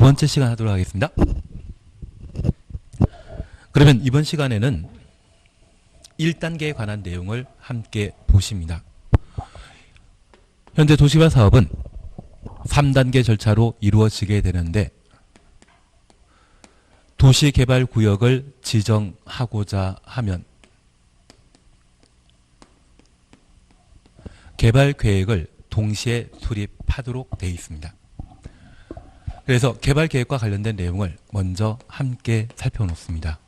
번째 시간 하도록 하겠습니다. 그러면 이번 시간에는 1단계에 관한 내용을 함께 보십니다. 현재 도시개발 사업은 3단계 절차로 이루어지게 되는데 도시개발구역을 지정하고자 하면 개발계획을 동시에 수립하도록 되어 있습니다. 그래서 개발계획과 관련된 내용을 먼저 함께 살펴놓습니다.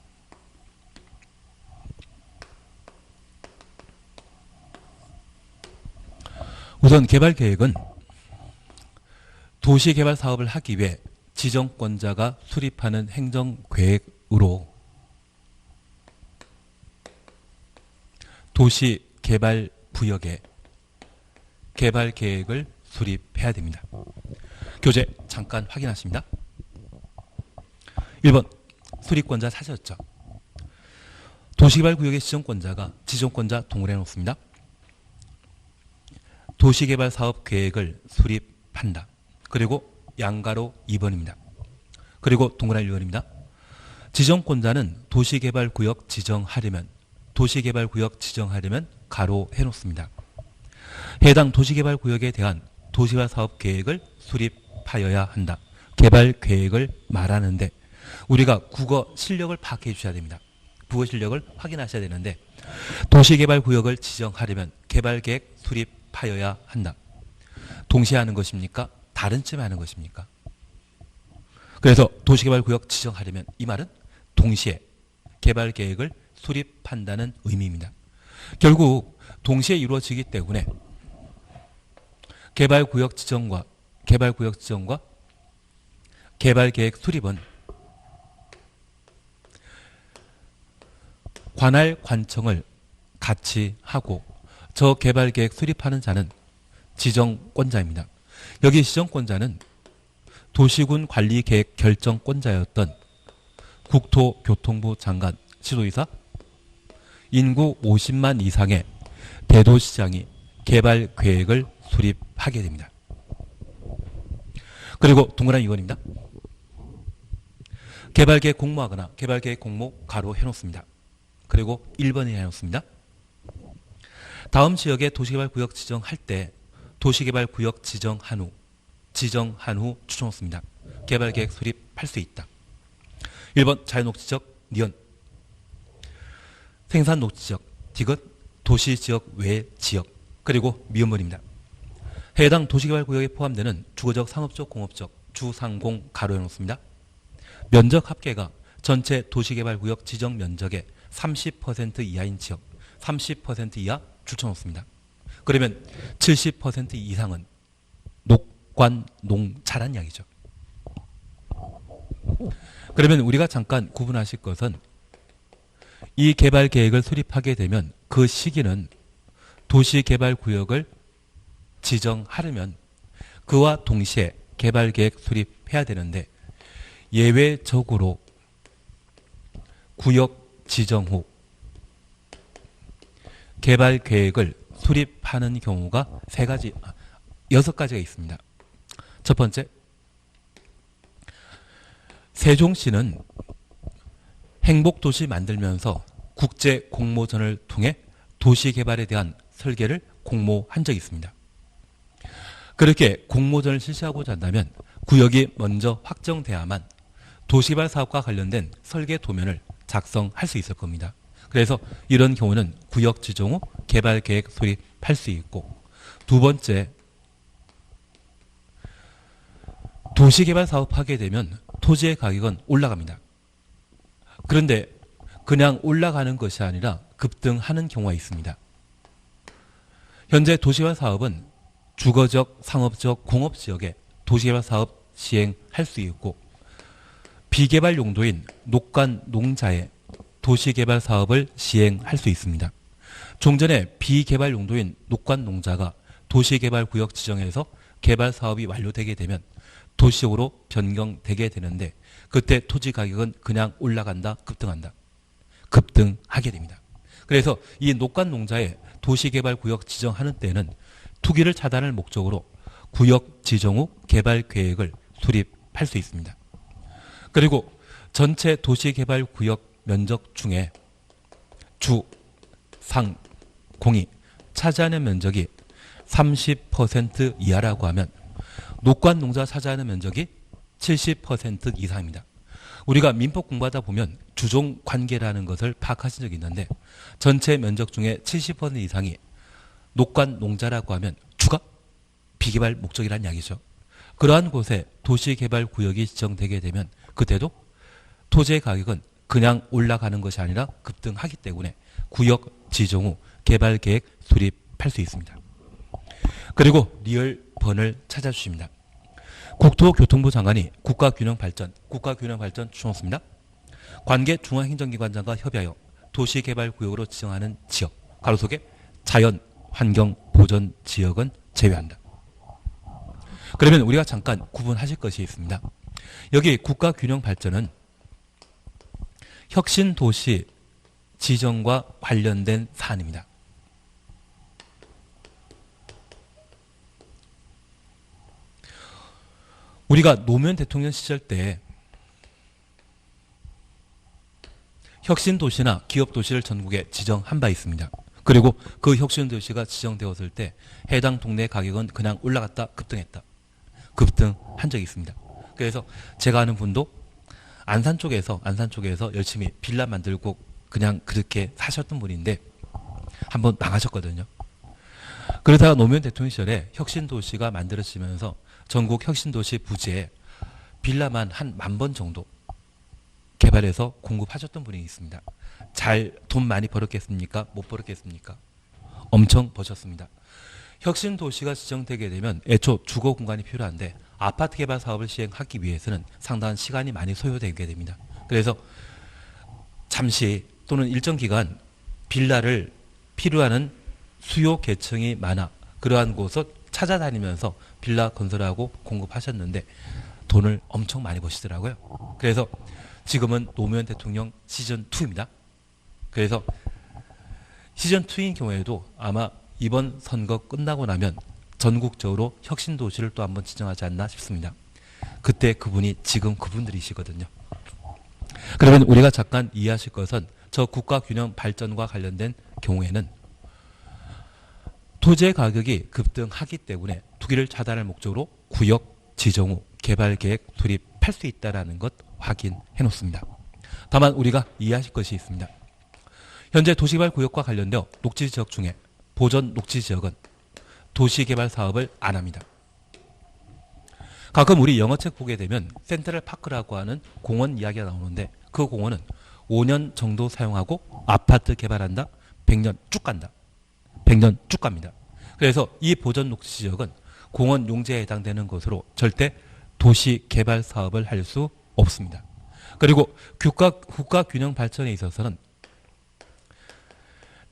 우선 개발계획은 도시개발 사업을 하기 위해 지정권자가 수립하는 행정계획으로 도시개발구역에 개발계획을 수립해야 됩니다. 교재 잠깐 확인하십니다. 1번 수립권자 찾으셨죠? 도시개발구역의 지정권자 동그래 놓습니다. 도시개발 사업 계획을 수립한다. 그리고 양가로 2번입니다. 그리고 동그라미 1번입니다. 지정권자는 도시개발구역 지정하려면 가로 해놓습니다. 해당 도시개발구역에 대한 도시개발 사업 계획을 수립하여야 한다. 개발계획을 말하는데 우리가 국어 실력을 파악해 주셔야 됩니다. 국어 실력을 확인하셔야 되는데 도시개발구역을 지정하려면 개발계획 수립하여야 한다. 동시에 하는 것입니까? 다른 쯤에 하는 것입니까? 그래서 도시개발구역 지정하려면 이 말은 동시에 개발계획을 수립한다는 의미입니다. 결국 동시에 이루어지기 때문에 개발구역 지정과 개발계획 수립은 관할 관청을 같이 하고 저 개발계획 수립하는 자는 지정권자입니다. 여기 지정권자는 도시군 관리계획 결정권자였던 국토교통부 장관, 시도의사, 인구 50만 이상의 대도시장이 개발계획을 수립하게 됩니다. 그리고 동그라미 2번입니다. 개발계획 공모하거나 개발계획 공모 가로 해놓습니다. 그리고 1번에 해놓습니다. 다음 지역에 도시개발구역 지정할 때 도시개발구역 지정한 후 추천했습니다. 개발계획 수립할 수 있다. 1번 자연녹지적, 니은 생산녹지적, 디귿 도시지역 외 지역, 그리고 미음번입니다. 해당 도시개발구역에 포함되는 주거적, 상업적, 공업적, 주상공 가로 해놓습니다. 면적 합계가 전체 도시개발구역 지정 면적의 30% 이하인 지역, 30% 이하 추천했습니다. 그러면 70% 이상은 녹관, 농자란 이야기죠. 그러면 우리가 잠깐 구분하실 것은 이 개발계획을 수립하게 되면 그 시기는 도시개발구역을 지정하려면 그와 동시에 개발계획 수립해야 되는데 예외적으로 구역 지정 후 개발계획을 수립하는 경우가 6가지가 있습니다. 첫 번째, 세종시는 행복도시 만들면서 국제 공모전을 통해 도시개발에 대한 설계를 공모한 적이 있습니다. 그렇게 공모전을 실시하고자 한다면 구역이 먼저 확정돼야만 도시개발 사업과 관련된 설계 도면을 작성할 수 있을 겁니다. 그래서 이런 경우는 구역 지정 후 개발계획 수립할 수 있고, 두 번째, 도시개발 사업하게 되면 토지의 가격은 올라갑니다. 그런데 그냥 올라가는 것이 아니라 급등하는 경우가 있습니다. 현재 도시개발 사업은 주거적, 상업적, 공업지역에 도시개발 사업 시행할 수 있고 비개발 용도인 녹관, 농자에 도시개발 사업을 시행할 수 있습니다. 좀 전에 비개발 용도인 녹관, 농자가 도시개발구역 지정에서 개발 사업이 완료되게 되면 도시적으로 변경되게 되는데 그때 토지 가격은 그냥 올라간다, 급등한다. 급등하게 됩니다. 그래서 이 녹관 농자에 도시개발구역 지정하는 때는 투기를 차단할 목적으로 구역 지정 후 개발계획을 수립할 수 있습니다. 그리고 전체 도시개발구역 면적 중에 주, 상, 공이 차지하는 면적이 30% 이하라고 하면 녹관 농자 차지하는 면적이 70% 이상입니다. 우리가 민법 공부하다 보면 주종 관계라는 것을 파악하신 적이 있는데 전체 면적 중에 70% 이상이 녹관 농자라고 하면 주가 비개발 목적이라는 이야기죠. 그러한 곳에 도시개발구역이 지정되게 되면 그때도 토지의 가격은 그냥 올라가는 것이 아니라 급등하기 때문에 구역 지정 후 개발계획 수립할 수 있습니다. 그리고 리얼번을 찾아주십니다. 국토교통부 장관이 국가균형발전 추천했습니다. 관계 중앙행정기관장과 협의하여 도시개발구역으로 지정하는 지역, 가로속에 자연, 환경, 보전 지역은 제외한다. 그러면 우리가 잠깐 구분하실 것이 있습니다. 여기 국가균형발전은 혁신도시 지정과 관련된 사안입니다. 우리가 노무현 대통령 시절 때 혁신도시나 기업도시를 전국에 지정한 바 있습니다. 그리고 그 혁신도시가 지정되었을 때 해당 동네 가격은 그냥 올라갔다 급등했다. 급등한 적이 있습니다. 그래서 제가 아는 분도 안산 쪽에서 열심히 빌라 만들고 그냥 그렇게 사셨던 분인데 한번 망하셨거든요. 그러다가 노무현 대통령 시절에 혁신도시가 만들어지면서 전국 혁신도시 부지에 빌라만 한 10,000번 정도 개발해서 공급하셨던 분이 있습니다. 잘 돈 많이 벌었겠습니까? 못 벌었겠습니까? 엄청 버셨습니다. 혁신도시가 지정되게 되면 애초 주거 공간이 필요한데 아파트 개발 사업을 시행하기 위해서는 상당한 시간이 많이 소요되게 됩니다. 그래서 잠시 또는 일정 기간 빌라를 필요하는 수요 계층이 많아 그러한 곳을 찾아다니면서 빌라 건설하고 공급하셨는데 돈을 엄청 많이 버시더라고요. 그래서 지금은 노무현 대통령 시즌2입니다. 그래서 시즌2인 경우에도 아마 이번 선거 끝나고 나면 전국적으로 혁신도시를 또 한번 지정하지 않나 싶습니다. 그때 그분이 지금 그분들이시거든요. 그러면 우리가 잠깐 이해하실 것은 저 국가균형 발전과 관련된 경우에는 토지의 가격이 급등하기 때문에 투기를 차단할 목적으로 구역 지정 후 개발계획 수립할 수 있다는 것 확인해 놓습니다. 다만 우리가 이해하실 것이 있습니다. 현재 도시개발 구역과 관련되어 녹지지역 중에 보전 녹지지역은 도시개발 사업을 안 합니다. 가끔 우리 영어책 보게 되면 센트럴 파크라고 하는 공원 이야기가 나오는데 그 공원은 5년 정도 사용하고 아파트 개발한다. 100년 쭉 간다. 100년 쭉 갑니다. 그래서 이 보전 녹지지역은 공원 용지에 해당되는 것으로 절대 도시개발 사업을 할 수 없습니다. 그리고 국가균형 발전에 있어서는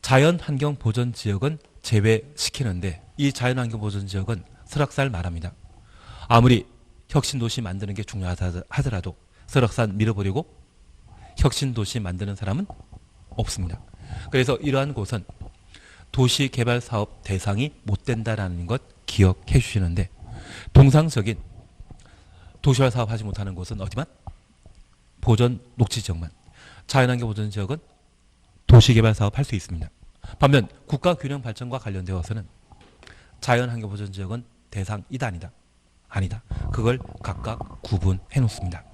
자연환경 보전 지역은 제외시키는데 이 자연환경 보전 지역은 설악산을 말합니다. 아무리 혁신도시 만드는 게 중요하다 하더라도 설악산 밀어버리고 혁신도시 만드는 사람은 없습니다. 그래서 이러한 곳은 도시개발사업 대상이 못 된다는 것 기억해 주시는데 통상적인 도시개발 사업 하지 못하는 곳은 어디만? 보전 녹지지역만. 자연환경 보전 지역은 도시개발 사업 할 수 있습니다. 반면 국가균형 발전과 관련되어서는 자연환경 보전 지역은 대상이다 아니다. 아니다. 그걸 각각 구분해 놓습니다.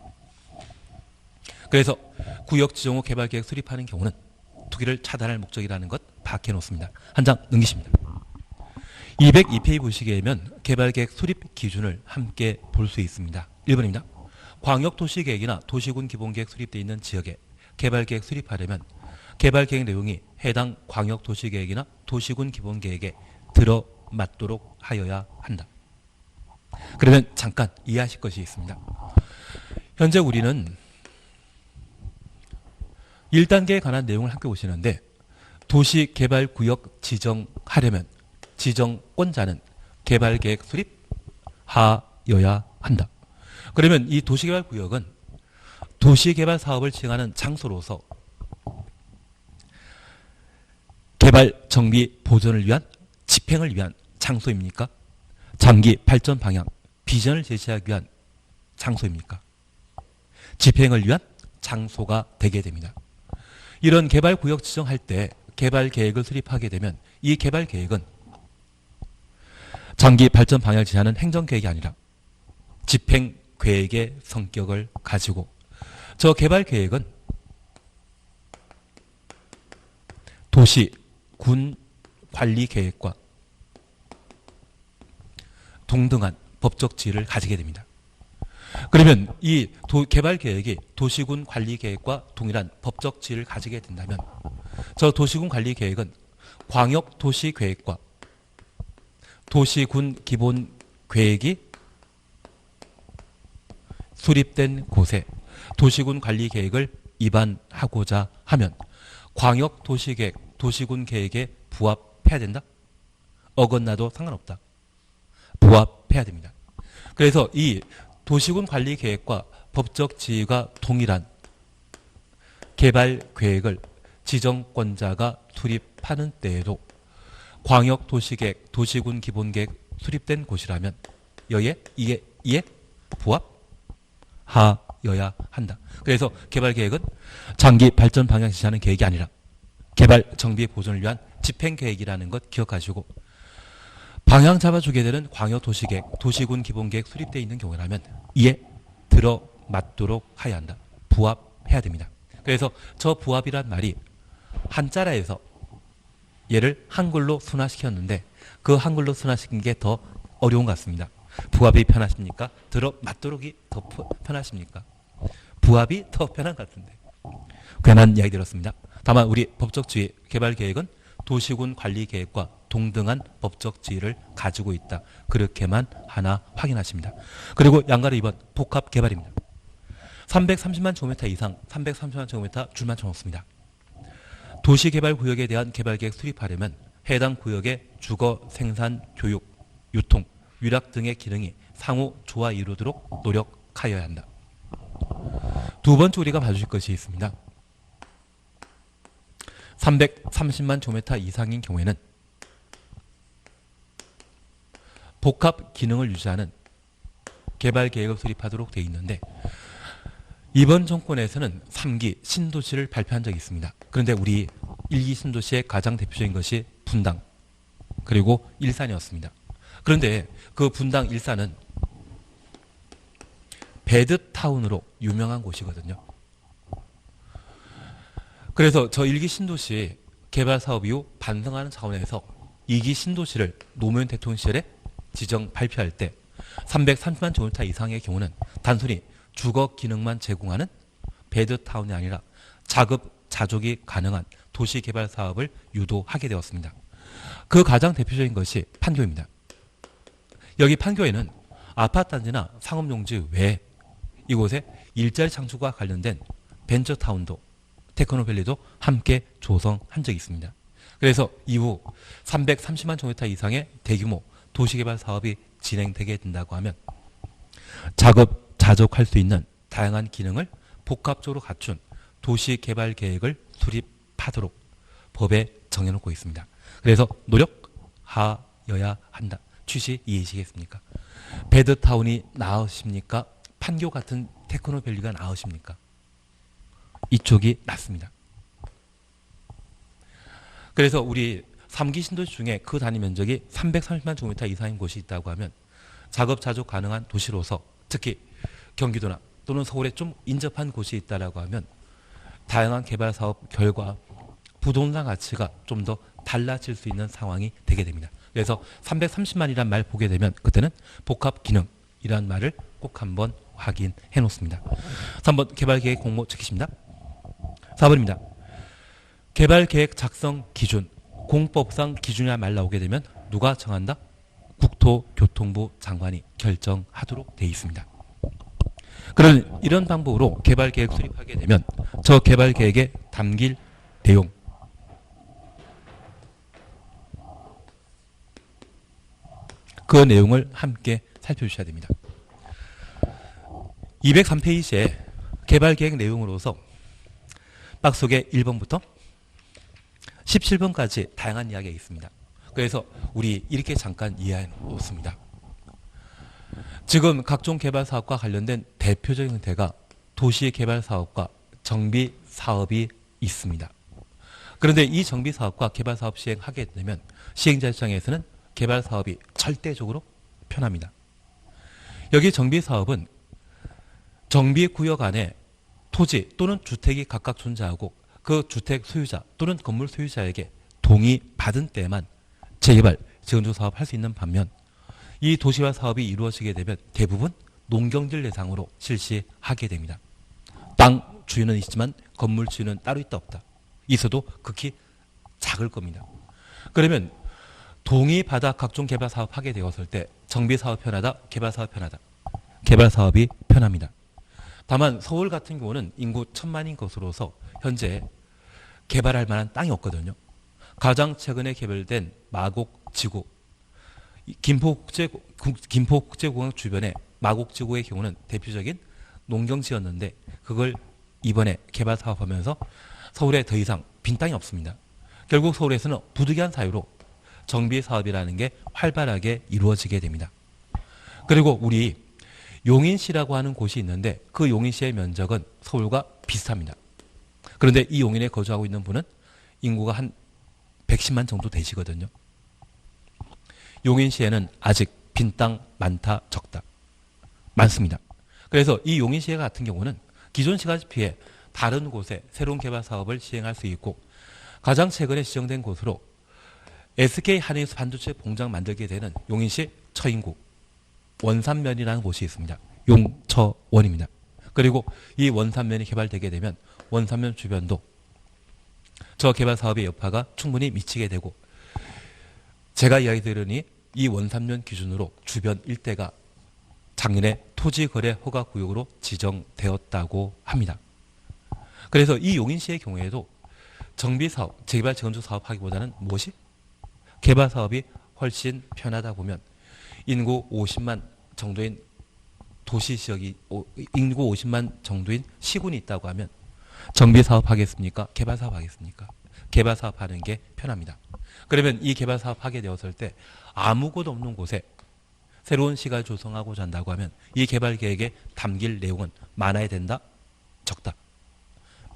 그래서 구역 지정 후 개발계획 수립하는 경우는 투기를 차단할 목적이라는 것 파악해 놓습니다. 한 장 넘기십니다. 202페이지 보시게 되면 개발계획 수립 기준을 함께 볼 수 있습니다. 1번입니다. 광역도시계획이나 도시군 기본계획 수립되어 있는 지역에 개발계획 수립하려면 개발계획 내용이 해당 광역도시계획이나 도시군 기본계획에 들어맞도록 하여야 한다. 그러면 잠깐 이해하실 것이 있습니다. 현재 우리는 1단계에 관한 내용을 함께 보시는데 도시개발구역 지정하려면 지정권자는 개발계획 수립하여야 한다. 그러면 이 도시개발구역은 도시개발 사업을 진행하는 장소로서 개발, 정비, 보존을 위한 집행을 위한 장소입니까? 장기 발전 방향, 비전을 제시하기 위한 장소입니까? 집행을 위한 장소가 되게 됩니다. 이런 개발구역 지정할 때 개발계획을 수립하게 되면 이 개발계획은 장기 발전 방향을 지향하는 행정계획이 아니라 집행계획의 성격을 가지고 저 개발계획은 도시, 군 관리계획과 동등한 법적 지위를 가지게 됩니다. 그러면 이 개발계획이 도시군 관리계획과 동일한 법적 지위를 가지게 된다면 저 도시군 관리계획은 광역도시계획과 도시군 기본계획이 수립된 곳에 도시군 관리계획을 위반하고자 하면 광역도시계획, 도시군 계획에 부합해야 된다? 어긋나도 상관없다. 부합해야 됩니다. 그래서 이 도시군 관리계획과 법적 지위가 동일한 개발계획을 지정권자가 수립하는 때에도 광역도시계획, 도시군 기본계획 수립된 곳이라면 이에 부합하여야 한다. 그래서 개발계획은 장기 발전 방향을 지시하는 계획이 아니라 개발 정비 보존을 위한 집행계획이라는 것 기억하시고 방향 잡아주게 되는 광역도시계획, 도시군 기본계획 수립되어 있는 경우라면 이에 들어맞도록 해야 한다. 부합해야 됩니다. 그래서 저 부합이란 말이 한자라에서 얘를 한글로 순화시켰는데 그 한글로 순화시킨 게 더 어려운 것 같습니다. 부합이 편하십니까? 들어맞도록이 더 편하십니까? 부합이 더 편한 것 같은데. 괜한 이야기 들었습니다. 다만 우리 법적 지위 개발계획은 도시군 관리계획과 동등한 법적 지위를 가지고 있다. 그렇게만 하나 확인하십니다. 그리고 양가로 2번 복합개발입니다. 330만 제곱미터 이상 330만 제곱미터 줄만 쳐놓습니다. 도시개발구역에 대한 개발계획 수립하려면 해당 구역의 주거, 생산, 교육, 유통, 위락 등의 기능이 상호 조화 이루도록 노력하여야 한다. 두 번째 우리가 봐주실 것이 있습니다. 330만 제곱미터 이상인 경우에는 복합 기능을 유지하는 개발계획을 수립하도록 되어 있는데 이번 정권에서는 3기 신도시를 발표한 적이 있습니다. 그런데 우리 1기 신도시의 가장 대표적인 것이 분당 그리고 일산이었습니다. 그런데 그 분당 일산은 배드타운으로 유명한 곳이거든요. 그래서 저 1기 신도시 개발 사업 이후 반성하는 차원에서 2기 신도시를 노무현 대통령 시절에 지정 발표할 때 330만 제곱미터 이상의 경우는 단순히 주거 기능만 제공하는 배드타운이 아니라 자급자족이 가능한 도시개발 사업을 유도하게 되었습니다. 그 가장 대표적인 것이 판교입니다. 여기 판교에는 아파트단지나 상업용지 외에 이곳에 일자리 창출과 관련된 벤처타운도 테크노밸리도 함께 조성한 적이 있습니다. 그래서 이후 330만 제곱미터 이상의 대규모 도시개발 사업이 진행되게 된다고 하면 자급자족할 수 있는 다양한 기능을 복합적으로 갖춘 도시개발계획을 수립하도록 법에 정해놓고 있습니다. 그래서 노력하여야 한다. 취지 이해하시겠습니까? 배드타운이 나으십니까? 판교 같은 테크노밸리가 나으십니까? 이쪽이 낫습니다. 그래서 우리 3기 신도시 중에 그 단위 면적이 330만 제곱미터 이상인 곳이 있다고 하면 자급자족 가능한 도시로서 특히 경기도나 또는 서울에 좀 인접한 곳이 있다라고 하면 다양한 개발 사업 결과 부동산 가치가 좀 더 달라질 수 있는 상황이 되게 됩니다. 그래서 330만이란 말 보게 되면 그때는 복합 기능이란 말을 꼭 한번 확인해 놓습니다. 3번 개발계획 공모 체크십니다. 4번입니다. 개발계획 작성 기준 공법상 기준이란 말 나오게 되면 누가 정한다? 국토교통부 장관이 결정하도록 되어 있습니다. 그런 이런 방법으로 개발계획 수립하게 되면 저 개발계획에 담길 내용 그 내용을 함께 살펴주셔야 됩니다. 203페이지에 개발계획 내용으로서 박스 속에 1번부터 17번까지 다양한 이야기가 있습니다. 그래서 우리 이렇게 잠깐 이해해 놓습니다. 지금 각종 개발 사업과 관련된 대표적인 형태가 도시개발사업과 정비사업이 있습니다. 그런데 이 정비사업과 개발사업 시행하게 되면 시행자 입장에서는 개발사업이 절대적으로 편합니다. 여기 정비사업은 정비구역 안에 토지 또는 주택이 각각 존재하고 그 주택 소유자 또는 건물 소유자에게 동의받은 때만 재개발, 재건축 사업 할 수 있는 반면 이 도시개발 사업이 이루어지게 되면 대부분 농경지를 대상으로 실시하게 됩니다. 땅 주인은 있지만 건물 주인은 따로 있다 없다. 있어도 극히 작을 겁니다. 그러면 동의받아 각종 개발 사업 하게 되었을 때 정비 사업 편하다, 개발 사업 편하다. 개발 사업이 편합니다. 다만 서울 같은 경우는 인구 1,000만인 것으로서 현재 개발할 만한 땅이 없거든요. 가장 최근에 개발된 마곡지구, 김포국제공항 주변의 마곡지구의 경우는 대표적인 농경지였는데 그걸 이번에 개발 사업하면서 서울에 더 이상 빈 땅이 없습니다. 결국 서울에서는 부득이한 사유로 정비 사업이라는 게 활발하게 이루어지게 됩니다. 그리고 우리 용인시라고 하는 곳이 있는데 그 용인시의 면적은 서울과 비슷합니다. 그런데 이 용인에 거주하고 있는 분은 인구가 한 110만 정도 되시거든요. 용인시에는 아직 빈 땅 많다 적다 많습니다. 그래서 이 용인시 같은 경우는 기존 시가지 피해 다른 곳에 새로운 개발 사업을 시행할 수 있고 가장 최근에 지정된 곳으로 SK 하이닉스 반도체 공장 만들게 되는 용인시 처인구 원산면이라는 곳이 있습니다. 용처원입니다. 그리고 이 원산면이 개발되게 되면 원산면 주변도 저 개발 사업의 여파가 충분히 미치게 되고 제가 이야기 들으니 이 원산면 기준으로 주변 일대가 작년에 토지거래 허가구역으로 지정되었다고 합니다. 그래서 이 용인시의 경우에도 정비사업, 재개발 재건축 사업 하기보다는 무엇이? 개발 사업이 훨씬 편하다 보면 인구 50만 정도인 도시 지역이 인구 50만 정도인 시군이 있다고 하면 정비 사업 하겠습니까? 개발 사업 하겠습니까? 개발 사업 하는 게 편합니다. 그러면 이 개발 사업 하게 되었을 때 아무것도 없는 곳에 새로운 시가를 조성하고자 한다고 하면 이 개발 계획에 담길 내용은 많아야 된다? 적다?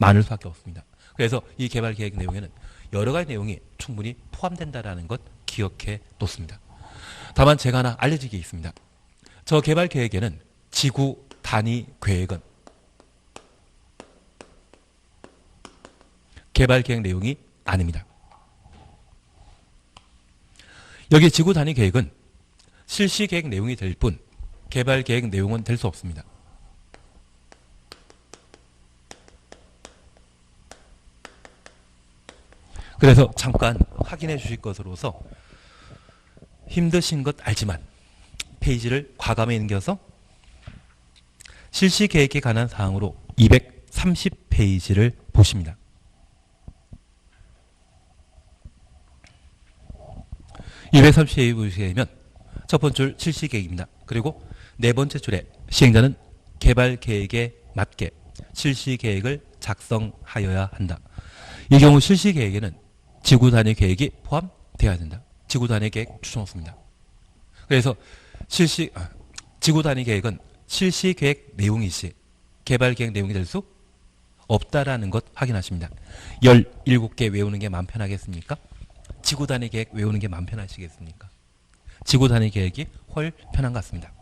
많을 수밖에 없습니다. 그래서 이 개발 계획 내용에는 여러 가지 내용이 충분히 포함된다는 것 기억해 놓습니다. 다만 제가 하나 알려질 게 있습니다. 저 개발 계획에는 지구 단위 계획은 개발 계획 내용이 아닙니다. 여기 지구 단위 계획은 실시 계획 내용이 될 뿐 개발 계획 내용은 될 수 없습니다. 그래서 잠깐 확인해 주실 것으로서 힘드신 것 알지만 페이지를 과감히 넘겨서 실시 계획에 관한 사항으로 230페이지를 보십니다. 230페이지 보시면 첫 번째 줄 실시 계획입니다. 그리고 네 번째 줄에 시행자는 개발 계획에 맞게 실시 계획을 작성하여야 한다. 이 경우 실시 계획에는 지구 단위 계획이 포함되어야 된다. 지구 단위 계획 추천없습니다. 그래서 지구 단위 계획은 실시 계획 내용이시 개발 계획 내용이 될 수 없다라는 것 확인하십니다. 17개 외우는 게 마음 편하겠습니까? 지구 단위 계획 외우는 게 마음 편하시겠습니까? 지구 단위 계획이 훨 편한 것 같습니다.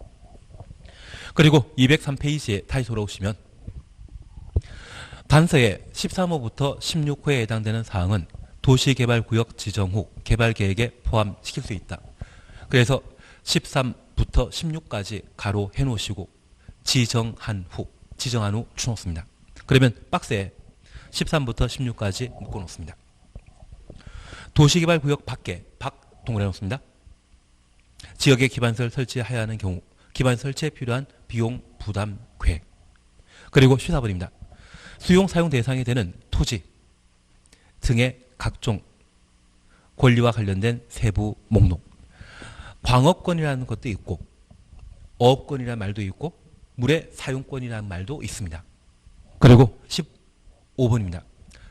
그리고 203페이지에 다시 돌아오시면 단서의 13호부터 16호에 해당되는 사항은 도시개발구역 지정 후 개발계획에 포함시킬 수 있다. 그래서 13부터 16까지 가로 해놓으시고 지정한 후 추놓습니다. 그러면 박스에 13부터 16까지 묶어놓습니다. 도시개발구역 밖에 동그래 놓습니다. 지역에 기반시설 설치해야 하는 경우 기반 설치에 필요한 비용 부담 계획. 그리고 14번입니다. 수용 사용 대상이 되는 토지 등의 각종 권리와 관련된 세부 목록. 광업권이라는 것도 있고 어업권이라는 말도 있고 물의 사용권이라는 말도 있습니다. 그리고 15번입니다.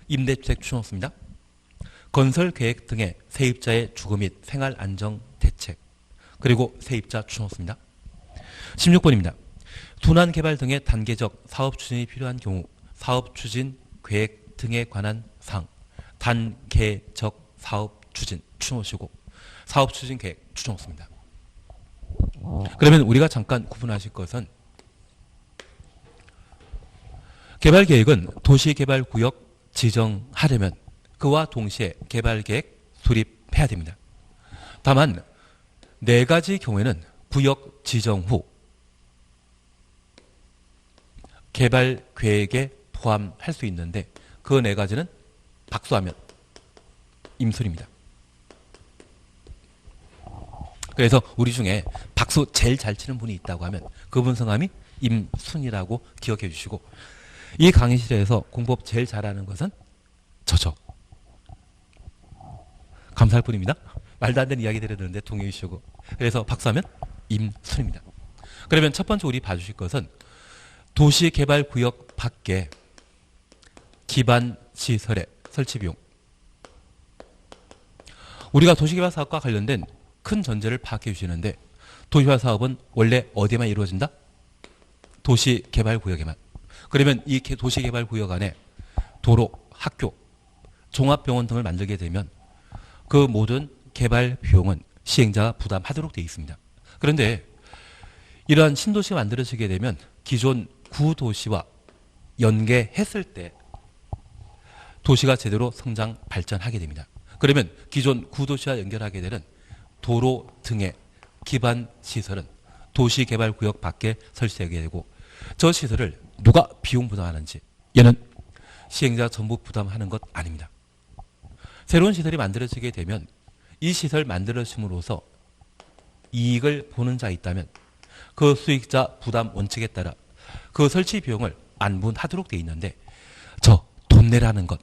임대주택 추놓습니다. 건설계획 등의 세입자의 주거 및 생활안정 대책. 그리고 세입자 추놓습니다. 16번입니다. 순환 개발 등의 단계적 사업 추진이 필요한 경우 사업 추진 계획 등에 관한 사항, 단계적 사업 추진 추놓으시고 사업 추진 계획 추놓습니다. 그러면 우리가 잠깐 구분하실 것은 개발 계획은 도시개발구역 지정하려면 그와 동시에 개발 계획 수립해야 됩니다. 다만 네 가지 경우에는 구역 지정 후 개발 계획에 포함할 수 있는데 그 네 가지는 박수하면 임순입니다. 그래서 우리 중에 박수 제일 잘 치는 분이 있다고 하면 그분 성함이 임순이라고 기억해 주시고 이 강의실에서 공법 제일 잘하는 것은 저죠. 감사할 뿐입니다. 말도 안 되는 이야기 들었는데 동의해 주시고 그래서 박수하면 임순입니다. 그러면 첫 번째 우리 봐주실 것은 도시개발구역 밖에 기반시설의 설치비용. 우리가 도시개발사업과 관련된 큰 전제를 파악해 주시는데 도시개발 사업은 원래 어디에만 이루어진다? 도시개발구역에만. 그러면 이 도시개발구역 안에 도로, 학교, 종합병원 등을 만들게 되면 그 모든 개발 비용은 시행자가 부담하도록 되어 있습니다. 그런데 이러한 신도시가 만들어지게 되면 기존 구도시와 연계했을 때 도시가 제대로 성장 발전하게 됩니다. 그러면 기존 구도시와 연결하게 되는 도로 등의 기반 시설은 도시개발구역 밖에 설치하게 되고 저 시설을 누가 비용 부담하는지 얘는 시행자 전부 부담하는 것 아닙니다. 새로운 시설이 만들어지게 되면 이 시설 만들어짐으로써 이익을 보는 자 있다면 그 수익자 부담 원칙에 따라 그 설치 비용을 안분하도록 되어 있는데 저 돈 내라는 것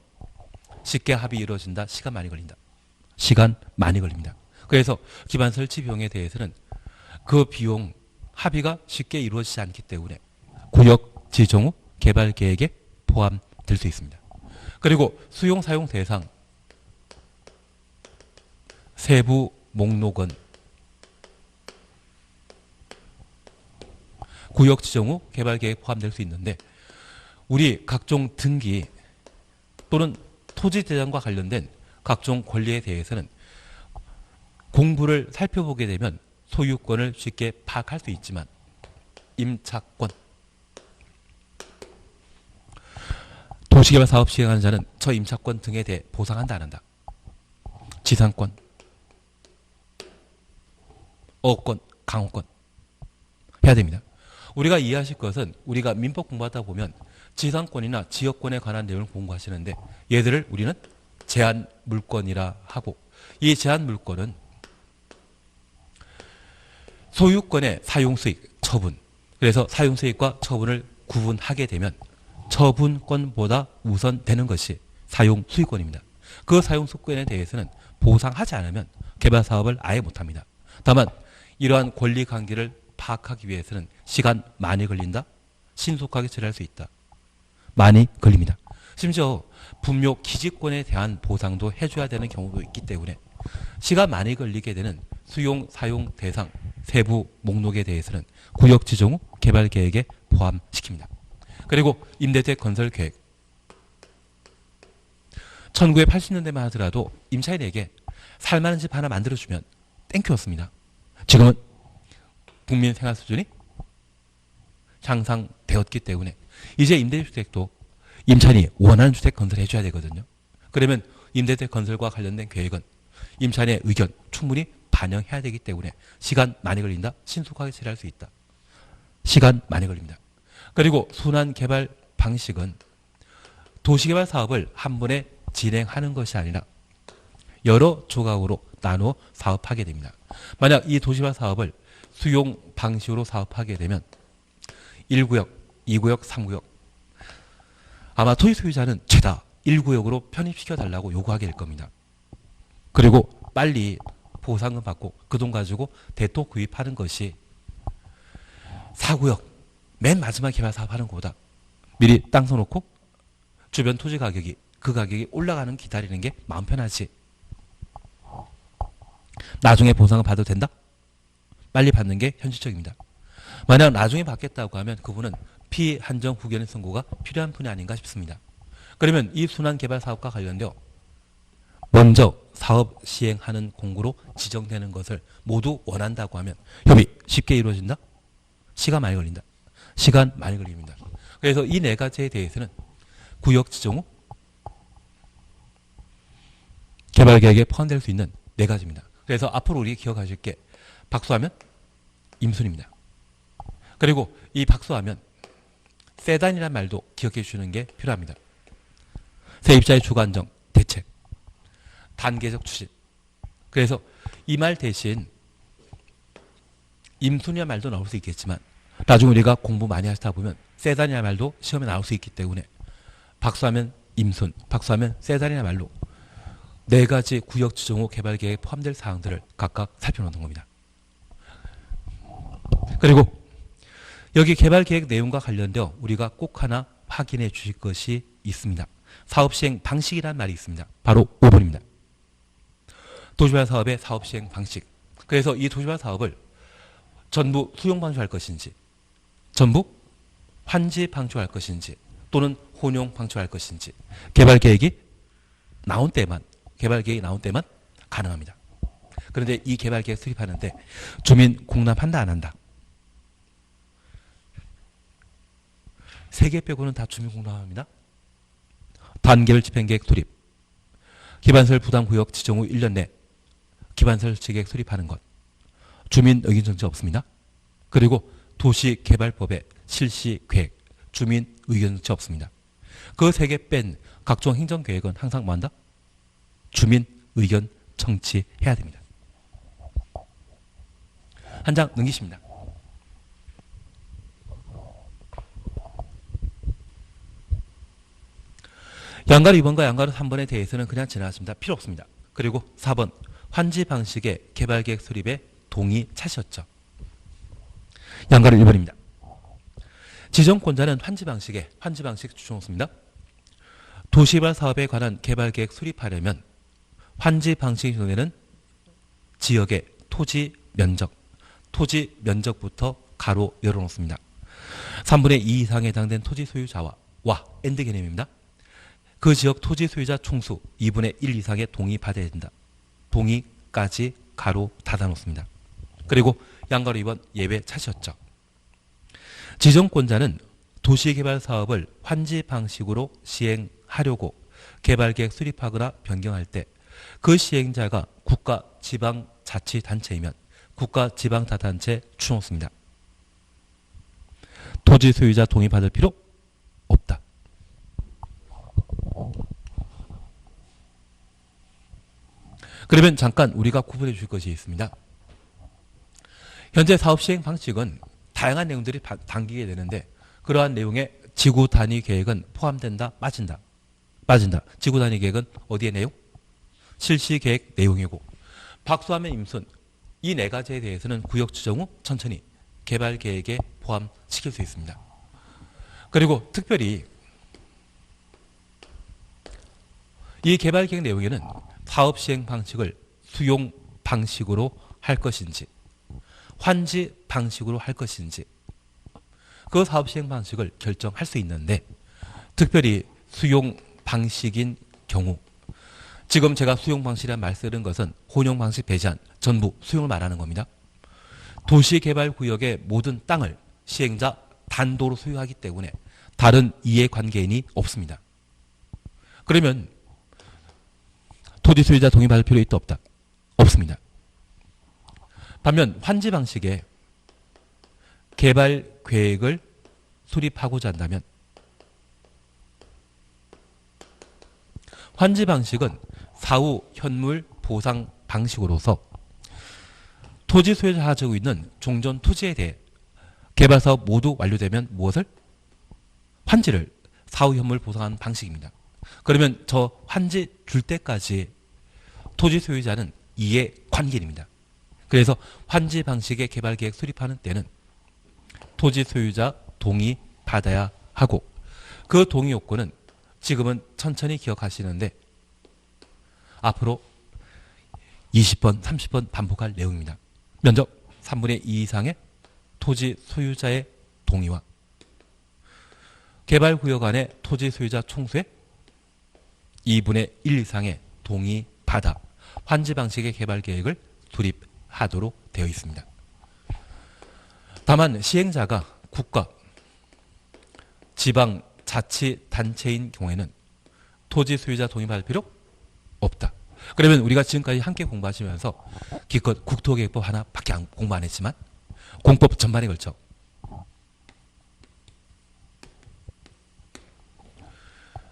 쉽게 합의 이루어진다. 시간 많이 걸린다. 시간 많이 걸립니다. 그래서 기반 설치 비용에 대해서는 그 비용 합의가 쉽게 이루어지지 않기 때문에 구역 지정 후 개발 계획에 포함될 수 있습니다. 그리고 수용 사용 대상 세부 목록은 구역 지정 후 개발 계획에 포함될 수 있는데 우리 각종 등기 또는 토지 대장과 관련된 각종 권리에 대해서는 공부를 살펴보게 되면 소유권을 쉽게 파악할 수 있지만 임차권, 도시개발 사업 시행하는 자는 저 임차권 등에 대해 보상한다 안 한다. 지상권, 어권, 강호권 해야 됩니다. 우리가 이해하실 것은 우리가 민법 공부하다 보면 지상권이나 지역권에 관한 내용을 공부하시는데 얘들을 우리는 제한 물권이라 하고 이 제한 물권은 소유권의 사용수익, 처분. 그래서 사용수익과 처분을 구분하게 되면 처분권보다 우선되는 것이 사용수익권입니다. 그 사용수익권에 대해서는 보상하지 않으면 개발사업을 아예 못합니다. 다만 이러한 권리관계를 파악하기 위해서는 시간 많이 걸린다? 신속하게 처리할 수 있다. 많이 걸립니다. 심지어 분묘 기지권에 대한 보상도 해줘야 되는 경우도 있기 때문에 시간 많이 걸리게 되는 수용, 사용 대상, 세부 목록에 대해서는 구역 지정 후 개발 계획에 포함시킵니다. 그리고 임대주택 건설 계획. 1980년대만 하더라도 임차인에게 살만한 집 하나 만들어주면 땡큐였습니다. 지금은 국민 생활 수준이 향상되었기 때문에 이제 임대주택도 임차인이 원하는 주택 건설해 줘야 되거든요. 그러면 임대주택 건설과 관련된 계획은 임차인의 의견 충분히 반영해야 되기 때문에 시간 많이 걸린다. 신속하게 처리할 수 있다. 시간 많이 걸립니다. 그리고 순환 개발 방식은 도시개발 사업을 한 번에 진행하는 것이 아니라 여러 조각으로 나누어 사업하게 됩니다. 만약 이 도시개발 사업을 수용 방식으로 사업하게 되면 1구역, 2구역, 3구역 아마 토지 소유자는 죄다 1구역으로 편입시켜 달라고 요구하게 될 겁니다. 그리고 빨리 보상금 받고 그 돈 가지고 대토 구입하는 것이 4구역 맨 마지막 개발 사업하는 것보다 미리 땅 사놓고 주변 토지 가격이 그 가격이 올라가는 기다리는 게 마음 편하지. 나중에 보상을 받아도 된다? 빨리 받는 게 현실적입니다. 만약 나중에 받겠다고 하면 그분은 피한정 후견의 선고가 필요한 분이 아닌가 싶습니다. 그러면 이 순환개발사업과 관련되어 먼저 사업 시행하는 공고로 지정되는 것을 모두 원한다고 하면 협의 쉽게 이루어진다? 시간 많이 걸린다. 시간 많이 걸립니다. 그래서 이 네 가지에 대해서는 구역 지정 후 개발계획에 포함될 수 있는 네 가지입니다. 그래서 앞으로 우리 기억하실 게 박수하면 임순입니다. 그리고 이 박수하면 세단이라는 말도 기억해 주시는 게 필요합니다. 세입자의 주관정, 대책, 단계적 추진. 그래서 이 말 대신 임순이라는 말도 나올 수 있겠지만 나중에 우리가 공부 많이 하시다 보면 세단이라는 말도 시험에 나올 수 있기 때문에 박수하면 임순, 박수하면 세단이라는 말로 네 가지 구역 지정 후 개발 계획에 포함될 사항들을 각각 살펴놓는 겁니다. 그리고 여기 개발 계획 내용과 관련되어 우리가 꼭 하나 확인해 주실 것이 있습니다. 사업 시행 방식이라는 말이 있습니다. 바로 5번입니다. 도시개발 사업의 사업 시행 방식. 그래서 이 도시개발 사업을 전부 수용 방출할 것인지, 전부 환지 방출할 것인지, 또는 혼용 방출할 것인지 개발 계획이 나온 때만 가능합니다. 그런데 이 개발 계획 수립하는데 주민 공납한다 안 한다? 세 개 빼고는 다 주민 공납합니다. 단계별 집행계획 수립, 기반설 부담구역 지정 후 1년 내 기반설 설치계획 수립하는 것, 주민 의견 정지 없습니다. 그리고 도시개발법의 실시계획, 주민 의견 정지 없습니다. 그 세 개 뺀 각종 행정계획은 항상 뭐한다? 주민 의견 청취해야 됩니다. 한 장 넘기십니다. 양가로 2번과 양가로 3번에 대해서는 그냥 지나갔습니다. 필요 없습니다. 그리고 4번 환지 방식의 개발계획 수립에 동의 차셨죠. 양가로 1번입니다. 지정권자는 환지 방식 주종습니다. 도시개발 사업에 관한 개발계획 수립하려면 환지 방식의 경우에는 지역의 토지 면적부터 가로 열어놓습니다. 3분의 2 이상에 해당된 토지 소유자와 엔드 개념입니다. 그 지역 토지 소유자 총수 2분의 1 이상의 동의 받아야 된다. 동의까지 가로 닫아놓습니다. 그리고 양가로 2번 예외 차시였죠. 지정권자는 도시개발 사업을 환지 방식으로 시행하려고 개발계획 수립하거나 변경할 때 그 시행자가 국가지방자치단체이면 국가지방자치단체 추놓습니다. 토지 소유자 동의 받을 필요 없다. 그러면 잠깐 우리가 구분해 줄 것이 있습니다. 현재 사업 시행 방식은 다양한 내용들이 담기게 되는데 그러한 내용에 지구 단위 계획은 포함된다, 빠진다. 지구 단위 계획은 어디의 내용? 실시 계획 내용이고 박수하면 임순 이 네 가지에 대해서는 구역 지정 후 천천히 개발 계획에 포함시킬 수 있습니다. 그리고 특별히 이 개발 계획 내용에는 사업 시행 방식을 수용 방식으로 할 것인지 환지 방식으로 할 것인지 그 사업 시행 방식을 결정할 수 있는데 특별히 수용 방식인 경우 지금 제가 수용 방식이라는 말 쓰는 것은 혼용 방식 배제한 전부 수용을 말하는 겁니다. 도시개발구역의 모든 땅을 시행자 단독으로 소유하기 때문에 다른 이해관계인이 없습니다. 그러면 토지 소유자 동의 받을 필요 있다 없다? 없습니다. 반면 환지 방식의 개발 계획을 수립하고자 한다면 환지 방식은 사후 현물 보상 방식으로서 토지 소유자가 가지고 있는 종전 토지에 대해 개발 사업 모두 완료되면 무엇을? 환지를 사후 현물 보상하는 방식입니다. 그러면 저 환지 줄 때까지 토지 소유자는 이해관계인입니다. 그래서 환지 방식의 개발 계획 수립하는 때는 토지 소유자 동의 받아야 하고 그 동의 요건은 지금은 천천히 기억하시는데 앞으로 20번, 30번 반복할 내용입니다. 면적 3분의 2 이상의 토지 소유자의 동의와 개발구역 안에 토지 소유자 총수의 2분의 1 이상의 동의 받아 환지 방식의 개발 계획을 수립하도록 되어 있습니다. 다만 시행자가 국가, 지방, 자치단체인 경우에는 토지 소유자 동의 받을 필요 없다. 그러면 우리가 지금까지 함께 공부하시면서 기껏 국토계획법 하나밖에 공부 안 했지만 공법 전반에 걸쳐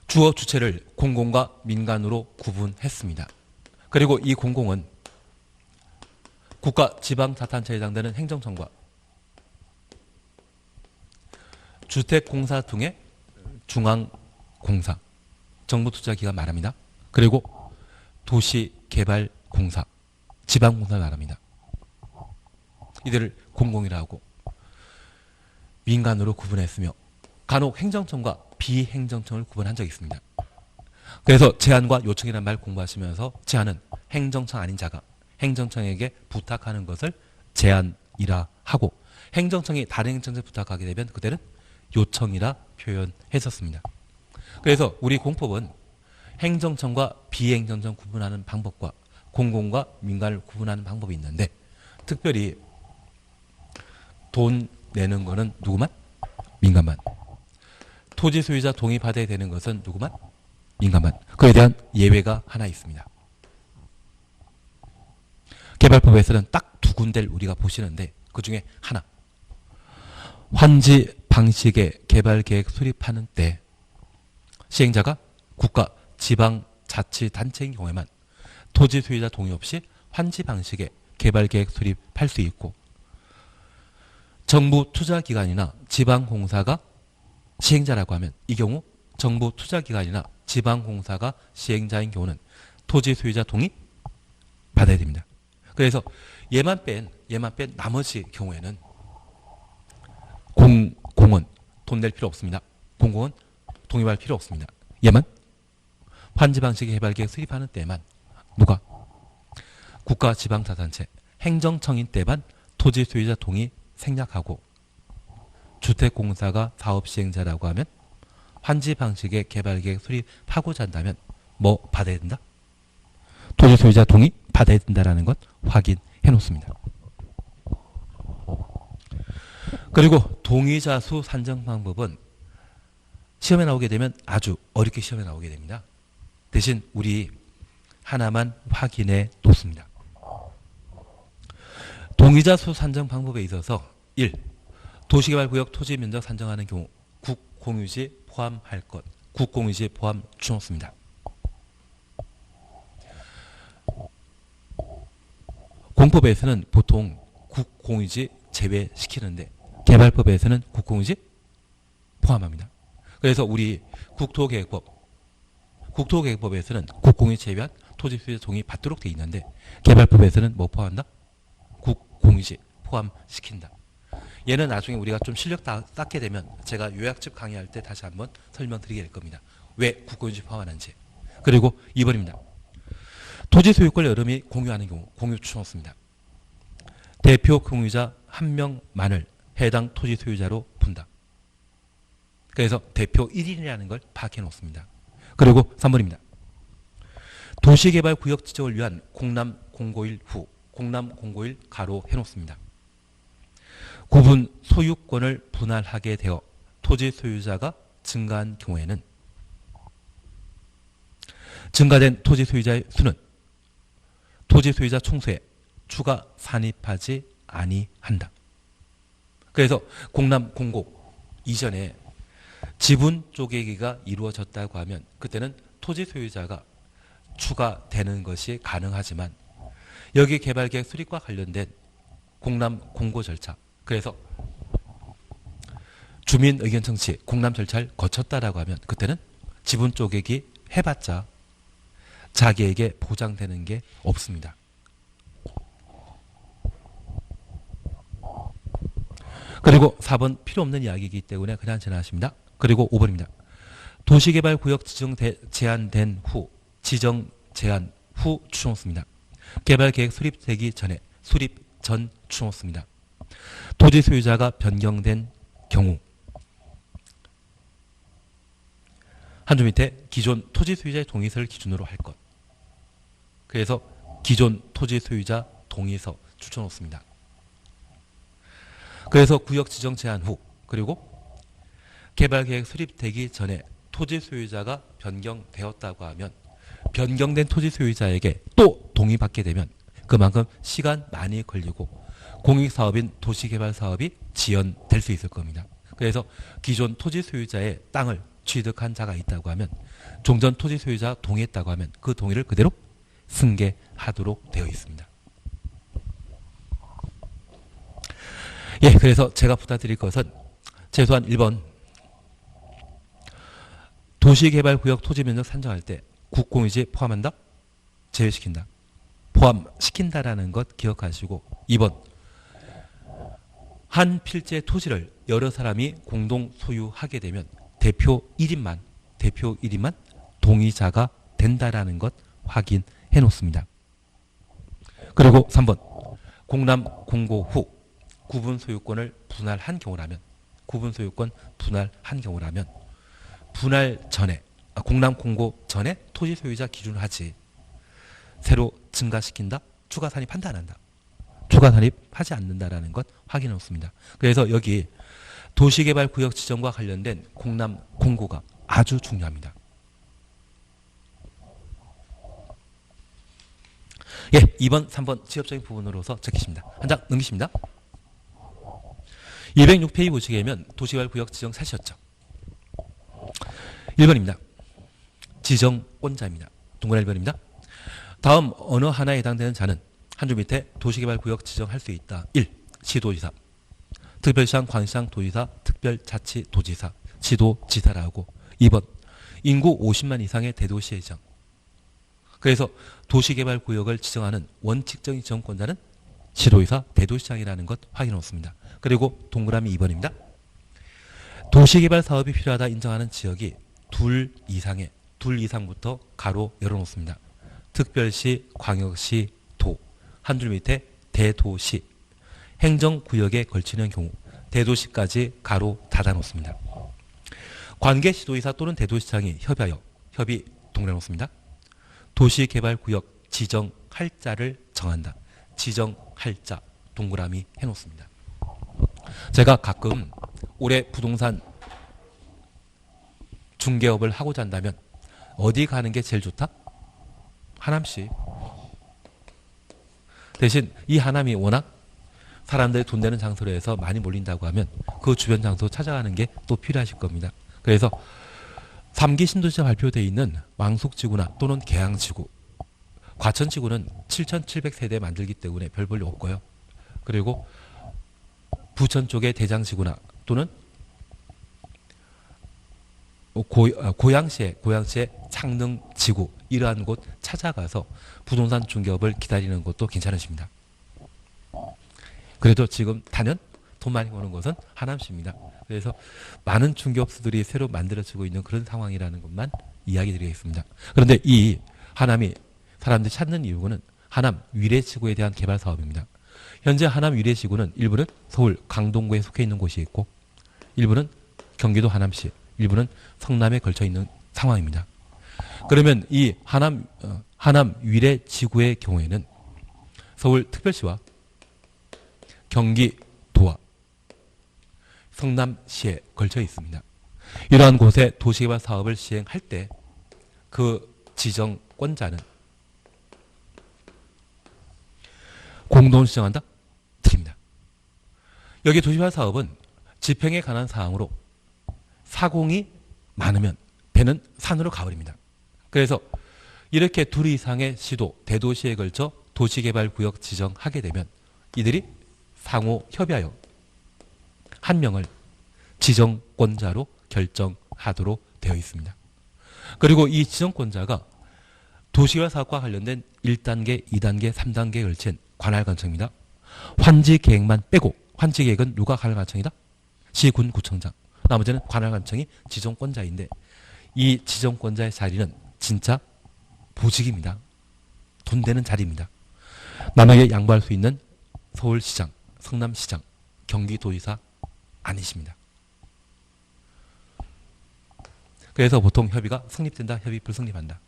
주어 주체를 공공과 민간으로 구분했습니다. 그리고 이 공공은 국가, 지방, 자치단체에 해당되는 행정청과 주택공사 등의 중앙공사, 정부투자기관 말합니다. 그리고 도시개발공사, 지방공사 말합니다. 이들을 공공이라고 하고 민간으로 구분했으며 간혹 행정청과 비행정청을 구분한 적이 있습니다. 그래서 제안과 요청이라는 말 공부하시면서 제안은 행정청 아닌 자가 행정청에게 부탁하는 것을 제안이라 하고 행정청이 다른 행정청에 부탁하게 되면 그때는 요청이라 표현했었습니다. 그래서 우리 공법은 행정청과 비행정청 구분하는 방법과 공공과 민간을 구분하는 방법이 있는데 특별히 돈 내는 거는 누구만? 민간만. 토지 소유자 동의 받아야 되는 것은 누구만? 민간만. 그에 대한 예외가 하나 있습니다. 개발법에서는 딱 두 군데를 우리가 보시는데 그 중에 하나. 환지 방식의 개발계획 수립하는 때 시행자가 국가, 지방, 자치단체인 경우에만 토지 소유자 동의 없이 환지 방식의 개발계획 수립할 수 있고 정부 투자기관이나 지방공사가 시행자라고 하면 이 경우 정부 투자기관이나 지방공사가 시행자인 경우는 토지 소유자 동의 받아야 됩니다. 그래서 얘만 뺀 나머지 경우에는 공공은 돈 낼 필요 없습니다. 공공은 동의할 필요 없습니다. 얘만 환지 방식의 개발계획 수립하는 때만 누가 국가, 지방, 자치단체, 행정청인 때만 토지 소유자 동의 생략하고 주택공사가 사업시행자라고 하면 환지 방식의 개발계획 수립하고자 한다면 뭐 받아야 된다? 토지 소유자 동의 받아야 된다라는 것 확인해 놓습니다. 그리고 동의자 수 산정 방법은 시험에 나오게 되면 아주 어렵게 시험에 나오게 됩니다. 대신 우리 하나만 확인해 놓습니다. 동의자 수 산정 방법에 있어서 1. 도시개발구역 토지 면적 산정하는 경우 국공유지 포함할 것. 국공유지 포함 주놓습니다. 공법에서는 보통 국공유지 제외시키는데 개발법에서는 국공유지 포함합니다. 그래서 우리 국토계획법에서는 국공유지 제외한 토지 소유자 동의 받도록 되어 있는데 개발법에서는 뭐 포함한다? 국공유지 포함시킨다. 얘는 나중에 우리가 좀 실력 쌓게 되면 제가 요약집 강의할 때 다시 한번 설명드리게 될 겁니다. 왜 국공유지 포함하는지. 그리고 2번입니다. 토지 소유권 여러 명이 공유하는 경우 공유 추천없습니다. 대표 공유자 1명만을 해당 토지 소유자로 본다. 그래서 대표 1인이라는 걸 파악해 놓습니다. 그리고 3번입니다. 도시개발구역 지정을 위한 공람 공고일 후 공람 공고일 가로 해놓습니다. 구분 소유권을 분할하게 되어 토지 소유자가 증가한 경우에는 증가된 토지 소유자의 수는 토지 소유자 총수에 추가 산입하지 아니한다. 그래서 공람 공고 이전에 지분 쪼개기가 이루어졌다고 하면 그때는 토지 소유자가 추가되는 것이 가능하지만 여기 개발계획 수립과 관련된 공람 공고 절차, 그래서 주민 의견 청취, 공람 절차를 거쳤다라고 하면 그때는 지분 쪼개기 해봤자 자기에게 보장되는 게 없습니다. 그리고 4번 필요 없는 이야기이기 때문에 그냥 지나가십니다. 그리고 5번입니다. 도시개발구역 제한된 후, 지정 제한 후 추정습니다. 개발계획 수립되기 전에 수립 전 추정습니다. 토지 소유자가 변경된 경우 한 줄 밑에 기존 토지 소유자의 동의서를 기준으로 할 것. 그래서 기존 토지 소유자 동의서 추천놓습니다. 그래서 구역 지정 제한 후 그리고 개발계획 수립되기 전에 토지 소유자가 변경되었다고 하면 변경된 토지 소유자에게 또 동의받게 되면 그만큼 시간 많이 걸리고 공익사업인 도시개발사업이 지연될 수 있을 겁니다. 그래서 기존 토지 소유자의 땅을 취득한 자가 있다고 하면 종전 토지 소유자 동의했다고 하면 그 동의를 그대로 승계하도록 되어 있습니다. 예, 그래서 제가 부탁드릴 것은 최소한 1번 도시개발구역 토지면적 산정할 때 국공유지 포함한다? 제외시킨다. 포함시킨다라는 것 기억하시고 2번 한 필지의 토지를 여러 사람이 공동 소유하게 되면 대표 1인만 동의자가 된다라는 것 확인해 놓습니다. 그리고 3번 공람 공고 후 구분 소유권을 분할한 경우라면 분할 전에 공람 공고 전에 토지 소유자 기준으로 하지 새로 증가시킨다? 추가 산입한다 안 한다? 추가 산입하지 않는다라는 것 확인해 놓습니다. 그래서 여기 도시개발구역 지정과 관련된 공람 공고가 아주 중요합니다. 예, 2번, 3번 지역적인 부분으로서 적히십니다. 한 장 넘기십니다. 206페이지 보시게 되면 도시개발구역 지정 사시였죠. 1번입니다. 지정권자입니다. 동그라미 1번입니다. 다음 어느 하나에 해당되는 자는 한 줄 밑에 도시개발구역 지정할 수 있다. 1. 시도지사, 특별시장, 광시장, 도지사, 특별자치도지사, 지도지사라고. 2번 인구 50만 이상의 대도시의 지정. 그래서 도시개발구역을 지정하는 원칙적인 지정권자는 시도지사, 대도시장이라는 것 확인해 놓습니다. 그리고 동그라미 2번입니다. 도시개발 사업이 필요하다 인정하는 지역이 둘 이상부터 가로 열어놓습니다. 특별시, 광역시, 도. 한 줄 밑에 대도시. 행정구역에 걸치는 경우 대도시까지 가로 닫아놓습니다. 관계시도지사 또는 대도시장이 협의하여 협의 동그라미 놓습니다. 도시개발구역 지정할 자를 정한다. 지정할 자 동그라미 해놓습니다. 제가 가끔 올해 부동산 중개업을 하고자 한다면 어디 가는 게 제일 좋다? 하남시. 대신 이 하남이 워낙 사람들이 돈 되는 장소로 해서 많이 몰린다고 하면 그 주변 장소 찾아가는 게 또 필요하실 겁니다. 그래서 3기 신도시가 발표되어 있는 왕숙지구나 또는 계양지구, 과천지구는 7,700세대 만들기 때문에 별 볼일 없고요. 그리고 부천 쪽의 대장지구나 또는 고양시의 창릉지구 이러한 곳 찾아가서 부동산 중개업을 기다리는 것도 괜찮으십니다. 그래도 지금 단연 돈 많이 버는 곳은 하남시입니다. 그래서 많은 중개업소들이 새로 만들어지고 있는 그런 상황이라는 것만 이야기 드리겠습니다. 그런데 이 하남이 사람들이 찾는 이유는 하남 위례지구에 대한 개발 사업입니다. 현재 하남 위례지구는 일부는 서울 강동구에 속해 있는 곳이 있고 일부는 경기도 하남시, 일부는 성남에 걸쳐 있는 상황입니다. 그러면 이 하남 위례지구의 경우에는 서울특별시와 경기도와 성남시에 걸쳐 있습니다. 이러한 곳에 도시개발 사업을 시행할 때 그 지정권자는 공동 지정한다? 드립니다. 여기 도시개발 사업은 집행에 관한 사항으로 사공이 많으면 배는 산으로 가버립니다. 그래서 이렇게 둘 이상의 시도, 대도시에 걸쳐 도시개발구역 지정하게 되면 이들이 상호 협의하여 한 명을 지정권자로 결정하도록 되어 있습니다. 그리고 이 지정권자가 도시개발 사업과 관련된 1단계, 2단계, 3단계에 걸친 관할관청입니다. 환지계획만 빼고 환지계획은 누가 관할관청이다? 시군구청장. 나머지는 관할관청이 지정권자인데 이 지정권자의 자리는 진짜 보직입니다. 돈 되는 자리입니다. 남에게 양보할 수 있는 서울시장, 성남시장, 경기도지사 아니십니다. 그래서 보통 협의가 성립된다, 협의 불성립한다.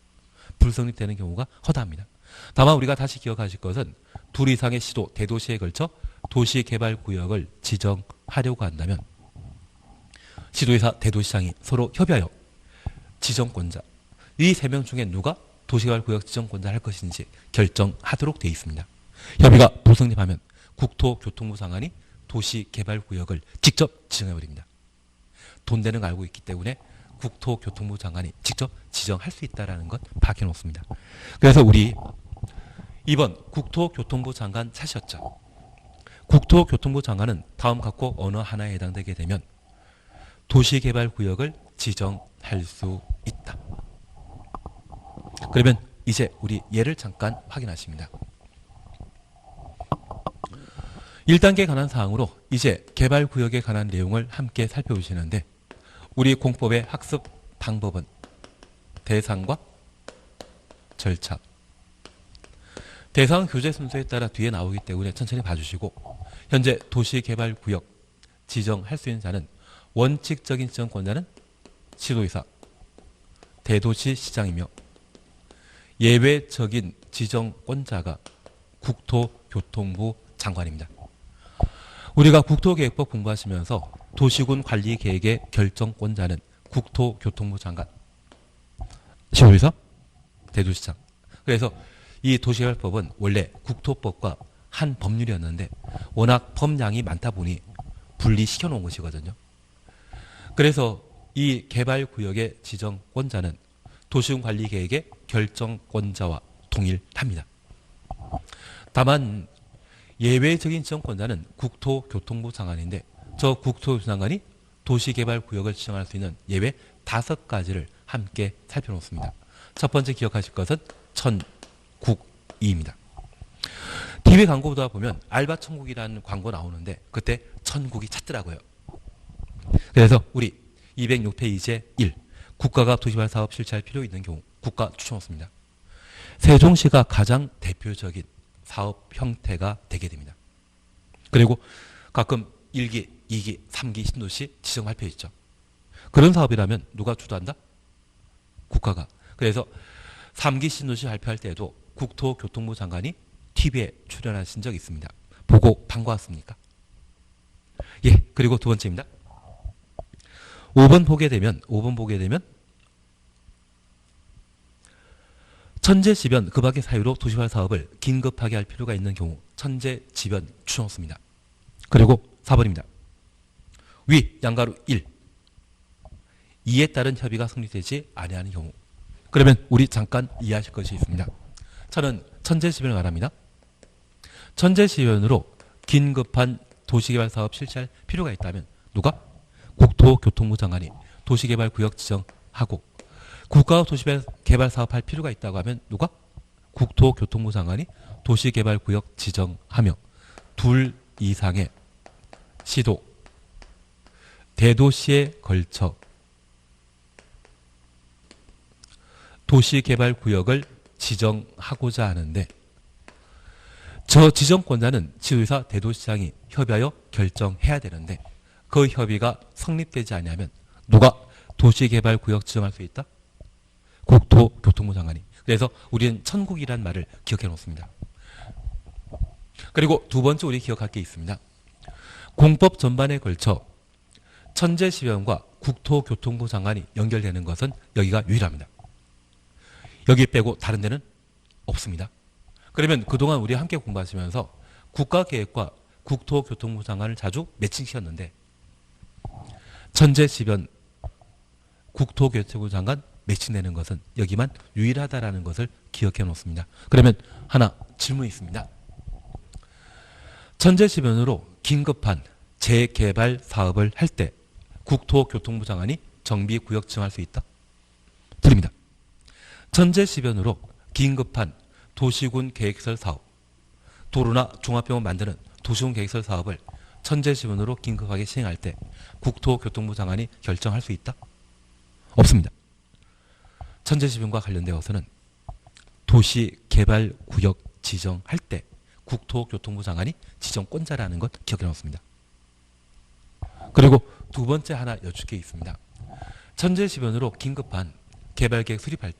불성립되는 경우가 허다합니다. 다만 우리가 다시 기억하실 것은 둘 이상의 시도, 대도시에 걸쳐 도시개발구역을 지정하려고 한다면 시도지사, 대도시장이 서로 협의하여 지정권자, 이 세 명 중에 누가 도시개발구역 지정권자를 할 것인지 결정하도록 되어 있습니다. 협의가 불성립하면 국토교통부 장관이 도시개발구역을 직접 지정해버립니다. 돈 되는 걸 알고 있기 때문에 국토교통부 장관이 직접 지정할 수 있다는 것 밝혀놓습니다. 그래서 우리 이번 국토교통부 장관 차셨죠. 국토교통부 장관은 다음 각호 어느 하나에 해당되게 되면 도시개발구역을 지정할 수 있다. 그러면 이제 우리 예를 잠깐 확인하십니다. 1단계에 관한 사항으로 이제 개발구역에 관한 내용을 함께 살펴보시는데 우리 공법의 학습 방법은 대상과 절차. 대상은 교재 순서에 따라 뒤에 나오기 때문에 천천히 봐주시고 현재 도시개발구역 지정할 수 있는 자는 원칙적인 지정권자는 시도지사, 대도시시장이며 예외적인 지정권자가 국토교통부 장관입니다. 우리가 국토계획법 공부하시면서 도시군 관리계획의 결정권자는 국토교통부 장관, 시도지사, 대도시장. 그래서 이 도시개발법은 원래 국토법과 한 법률이었는데 워낙 법량이 많다 보니 분리시켜 놓은 것이거든요. 그래서 이 개발구역의 지정권자는 도시군 관리계획의 결정권자와 동일합니다. 다만 예외적인 지정권자는 국토교통부 장관인데 저 국토교통부 장관이 도시개발구역을 지정할 수 있는 예외 5가지를 함께 살펴놓습니다. 첫 번째 기억하실 것은 천국이입니다. TV 광고 보다 보면 알바천국이라는 광고 나오는데 그때 천국이 찾더라고요. 그래서 우리 206페이지 1 국가가 도시개발 사업 실시할 필요 있는 경우 국가 추천했습니다. 세종시가 가장 대표적인 사업 형태가 되게 됩니다. 그리고 가끔 1기, 2기, 3기 신도시 지정 발표 있죠. 그런 사업이라면 누가 주도한다? 국가가. 그래서 3기 신도시 발표할 때에도 국토교통부 장관이 TV에 출연하신 적이 있습니다. 보고 반가웠습니까? 예, 그리고 두 번째입니다. 5번 보게 되면 천재지변 그 밖의 사유로 도시개발 사업을 긴급하게 할 필요가 있는 경우 천재지변 추천했습니다. 그리고 4번입니다. 위 양가로 1 이에 따른 협의가 성립되지 아니하는 경우. 그러면 우리 잠깐 이해하실 것이 있습니다. 저는 천재지변을 말합니다. 천재지변으로 긴급한 도시개발 사업 실시할 필요가 있다면 누가? 국토교통부 장관이 도시개발구역 지정하고 국가가 도시개발 사업할 필요가 있다고 하면 누가? 국토교통부 장관이 도시개발구역 지정하며 둘 이상의 시도, 대도시에 걸쳐 도시개발구역을 지정하고자 하는데 저 지정권자는 시도지사, 대도시장이 협의하여 결정해야 되는데 그 협의가 성립되지 않으면 누가 도시개발구역 지정할 수 있다? 국토교통부 장관이. 그래서 우리는 천국이란 말을 기억해 놓습니다. 그리고 두 번째 우리 기억할 게 있습니다. 공법 전반에 걸쳐 천재지변과 국토교통부 장관이 연결되는 것은 여기가 유일합니다. 여기 빼고 다른 데는 없습니다. 그러면 그동안 우리 함께 공부하시면서 국가계획과 국토교통부 장관을 자주 매칭시켰는데 천재지변 국토교통부 장관 매칭되는 것은 여기만 유일하다라는 것을 기억해 놓습니다. 그러면 하나 질문이 있습니다. 천재지변으로 긴급한 재개발 사업을 할 때 국토교통부 장관이 정비구역 지정할 수 있다? 드립니다. 천재지변으로 긴급한 도시군 계획설 사업, 도로나 종합병원 만드는 도시군 계획설 사업을 천재지변으로 긴급하게 시행할 때 국토교통부 장관이 결정할 수 있다? 없습니다. 천재지변과 관련되어서는 도시개발구역 지정할 때 국토교통부 장관이 지정권자라는 것 기억해 놓습니다. 그리고 두 번째 하나 여쭙게 있습니다. 천재지변으로 긴급한 개발계획 수립할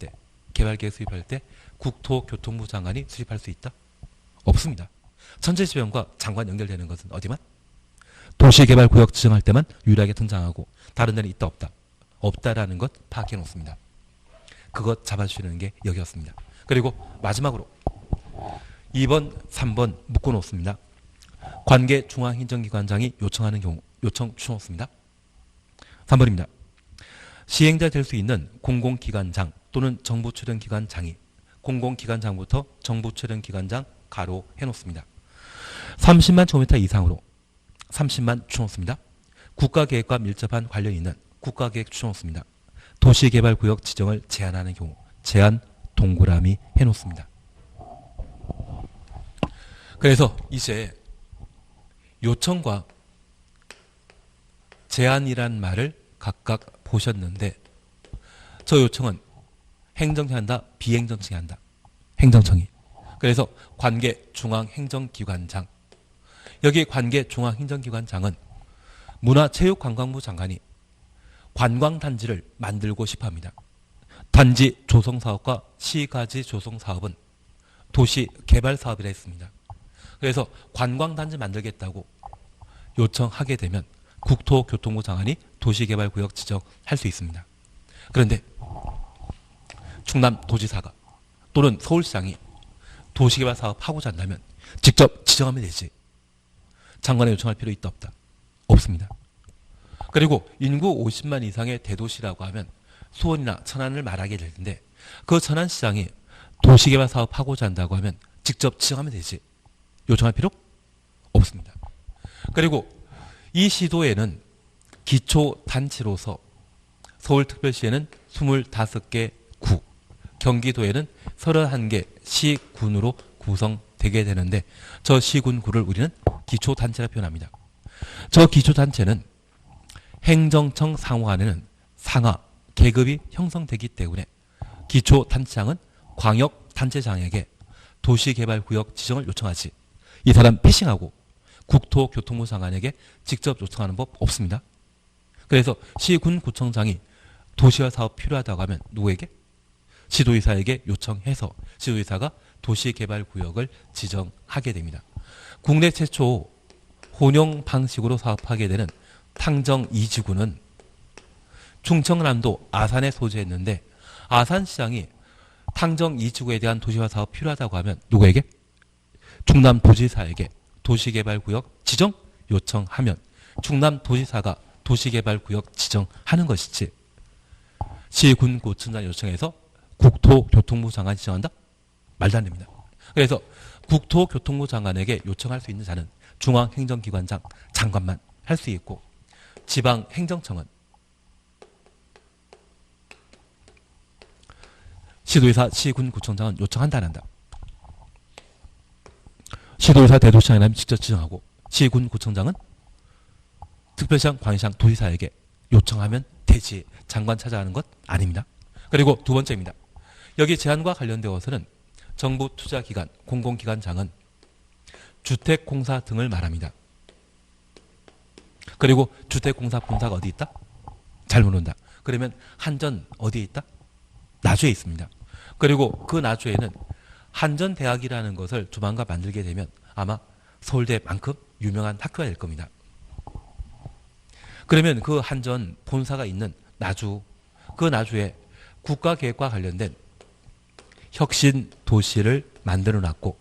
때 국토교통부 장관이 수립할 수 있다? 없습니다. 천재지변과 장관 연결되는 것은 어디만? 도시개발구역 지정할 때만 유일하게 등장하고 다른 데는 있다 없다? 없다라는 것 파악해 놓습니다. 그것 잡아주시는 게 여기였습니다. 그리고 마지막으로 2번, 3번 묶어 놓습니다. 관계 중앙행정기관장이 요청하는 경우 요청 추놓습니다. 3번입니다. 시행자 될 수 있는 공공기관장 또는 정부출연기관장이 공공기관장부터 정부출연기관장 가로 해놓습니다. 30만 제곱미터 이상으로 30만 추놓습니다. 국가계획과 밀접한 관련이 있는 국가계획 추놓습니다. 도시개발구역 지정을 제한하는 경우 제한 동그라미 해놓습니다. 그래서 이제 요청과 제한이란 말을 각각 보셨는데 저 요청은 행정청이 한다, 비행정청이 한다. 행정청이. 그래서 관계 중앙행정기관장. 여기 관계 중앙행정기관장은 문화체육관광부 장관이 관광단지를 만들고 싶어 합니다. 단지 조성사업과 시가지 조성사업은 도시개발사업이라 했습니다. 그래서 관광단지 만들겠다고 요청하게 되면 국토교통부 장관이 도시개발구역 지정할 수 있습니다. 그런데 충남도지사가 또는 서울시장이 도시개발 사업 하고자 한다면 직접 지정하면 되지. 장관에 요청할 필요 있다 없다? 없습니다. 그리고 인구 50만 이상의 대도시라고 하면 수원이나 천안을 말하게 될 텐데 그 천안시장이 도시개발 사업 하고자 한다고 하면 직접 지정하면 되지. 요청할 필요 없습니다. 그리고 이 시도에는 기초단체로서 서울특별시에는 25개 구, 경기도에는 31개 시군으로 구성되게 되는데 저 시군구를 우리는 기초단체라 표현합니다. 저 기초단체는 행정청 상호 안에는 상하, 계급이 형성되기 때문에 기초단체장은 광역단체장에게 도시개발구역 지정을 요청하지 이 사람 패싱하고 국토교통부 장관에게 직접 요청하는 법 없습니다. 그래서 시군구청장이 도시화 사업 필요하다고 하면 누구에게? 시도의사에게 요청해서 시도의사가 도시개발구역을 지정하게 됩니다. 국내 최초 혼용 방식으로 사업하게 되는 탕정 2지구는 충청남도 아산에 소재했는데 아산시장이 탕정 2지구에 대한 도시화 사업 필요하다고 하면 누구에게? 충남도지사에게 도시개발구역 지정 요청하면 충남도지사가 도시개발구역 지정하는 것이지 시군구청장 요청해서 국토교통부 장관이 지정한다? 말도 안 됩니다. 그래서 국토교통부 장관에게 요청할 수 있는 자는 중앙행정기관장 장관만 할 수 있고 지방행정청은 시도의사, 시군구청장은 요청한다 안 한다? 시도의사, 대도시장이라면 직접 지정하고 시군구청장은 특별시장, 광역시장, 도지사에게 요청하면 되지 장관 찾아가는 것 아닙니다. 그리고 두 번째입니다. 여기 제안과 관련되어서는 정부 투자기관, 공공기관장은 주택공사 등을 말합니다. 그리고 주택공사 본사가 어디 있다? 잘 모른다. 그러면 한전 어디에 있다? 나주에 있습니다. 그리고 그 나주에는 한전대학이라는 것을 조만간 만들게 되면 아마 서울대만큼 유명한 학교가 될 겁니다. 그러면 그 한전 본사가 있는 나주, 그 나주에 국가계획과 관련된 혁신 도시를 만들어 놨고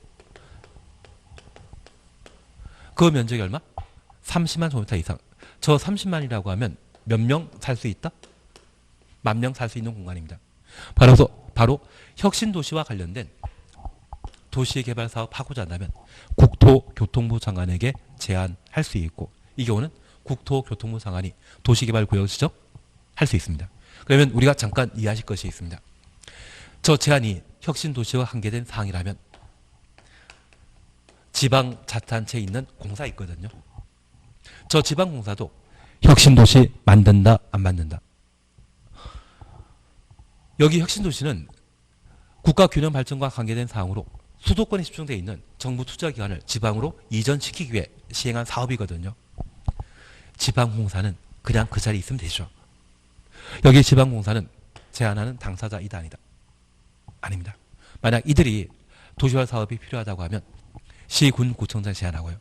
그 면적이 얼마? 30만 제곱미터 이상. 저 30만이라고 하면 몇 명 살 수 있다? 10,000명 살 수 있는 공간입니다. 바로 혁신 도시와 관련된 도시개발 사업 하고자 한다면 국토교통부 장관에게 제안할 수 있고 이 경우는 국토교통부 장관이 도시개발구역 지정할 수 있습니다. 그러면 우리가 잠깐 이해하실 것이 있습니다. 저 제안이 혁신도시와 관계된 사항이라면 지방자치단체에 있는 공사 있거든요. 저 지방공사도 혁신도시 만든다 안 만든다? 여기 혁신도시는 국가균형발전과 관계된 사항으로 수도권에 집중되어 있는 정부 투자기관을 지방으로 이전시키기 위해 시행한 사업이거든요. 지방공사는 그냥 그 자리에 있으면 되죠. 여기 지방공사는 제안하는 당사자이다 아니다? 아닙니다. 만약 이들이 도시개발 사업이 필요하다고 하면 시군구청장 제안하고요.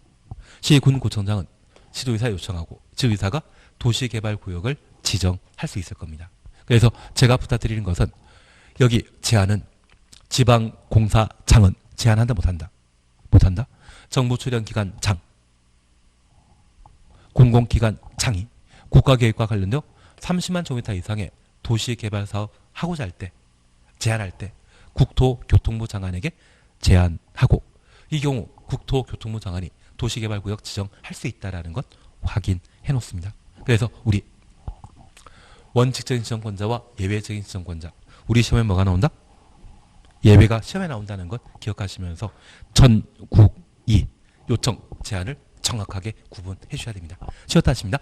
시군구청장은 시도의사 요청하고 지도의사가 도시개발구역을 지정할 수 있을 겁니다. 그래서 제가 부탁드리는 것은 여기 제안은 지방공사장은 제안한다 못한다? 못한다. 정부 출연기관 장, 공공기관 장이 국가계획과 관련되어 30만 제곱미터 이상의 도시개발사업 하고자 할 때, 제안할 때 국토교통부 장관에게 제안하고 이 경우 국토교통부 장관이 도시개발구역 지정할 수 있다는 것 확인해 놓습니다. 그래서 우리 원칙적인 지정권자와 예외적인 지정권자, 우리 시험에 뭐가 나온다? 예외가 시험에 나온다는 것 기억하시면서 전국이 요청 제안을 정확하게 구분해 주셔야 됩니다. 쉬었다 하십니다.